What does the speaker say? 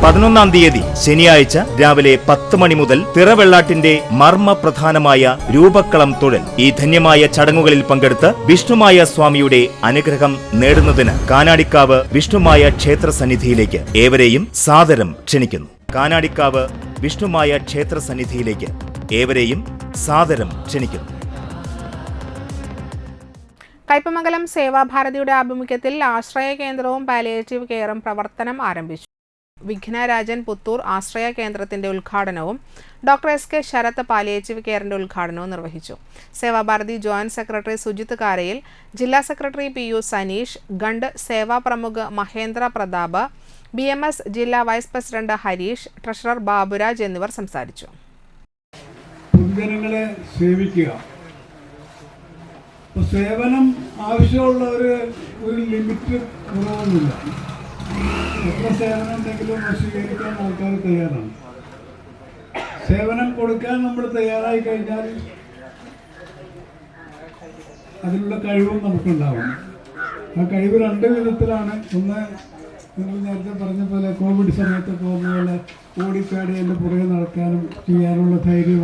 11-ാം തീയതി ശനിയാഴ്ച രാവിലെ 10 മണി മുതൽ തിറവെള്ളാട്ടിന്റെ മർമ്മപ്രധാനമായ രൂപക്കളം തൊഴൽ. ഈ ധന്യമായ ചടങ്ങുകളിൽ പങ്കെടുത്ത് വിഷ്ണുമായ സ്വാമിയുടെ അനുഗ്രഹം നേടുന്നതിന് കാനാടിക്കാവ് വിഷ്ണുമായ ക്ഷേത്ര സന്നിധിയിലേക്ക് ഏവരെയും സാദരം ക്ഷണിക്കുന്നു. കാനാടിക്കാവ് വിഷ്ണുമായ ക്ഷേത്ര സന്നിധിയിലേക്ക് ഏവരെയും സാദരം ക്ഷണിക്കുന്നു. കയ്പമംഗലം സേവാഭാരതിയുടെ ആഭിമുഖ്യത്തിൽ ആശ്രയ കേന്ദ്രവും പാലിയേറ്റീവ് കെയറും പ്രവർത്തനം ആരംഭിച്ചു. വിഘ്നരാജൻ പുത്തൂർ ആശ്രയ കേന്ദ്രത്തിന്റെ ഉദ്ഘാടനവും ഡോക്ടർ എസ്.കെ. ശരത് പാലിയേറ്റീവ് കെയറിന്റെ ഉദ്ഘാടനവും നിർവഹിച്ചു. സേവാഭാരതി ജോയിന്റ് സെക്രട്ടറി സുജിത് കാരയിൽ, ജില്ലാ സെക്രട്ടറി പി.യു. സനീഷ്, ഗണ്ട് സേവാ പ്രമുഖ് മഹേന്ദ്ര പ്രതാപ്, BMS ജില്ലാ vice president Harish, treasurer Baburaj എന്നിവർ സംസാരിച്ചു. പൊതുജനങ്ങളെ സേവിക്കുക, സേവനം ആവശ്യമുള്ള ഒരു ലിമിറ്റ് കുറവൊന്നുമില്ല. എത്ര സേവനം ഉണ്ടെങ്കിലും സ്വീകരിക്കാൻ ആൾക്കാർ തയ്യാറാണ്. സേവനം കൊടുക്കാൻ നമ്മൾ തയ്യാറായി കഴിഞ്ഞാൽ അതിനുള്ള കഴിവും നമുക്കുണ്ടാവും. ആ കഴിവ് 2 വിധത്തിലാണ്. ഒന്ന്, നിങ്ങൾ നേരത്തെ പറഞ്ഞ പോലെ കോവിഡ് സമയത്ത് പോകുന്ന പോലെ ഓടിച്ചാടി എൻ്റെ പുറകെ നടക്കാനും ചെയ്യാനുള്ള ധൈര്യം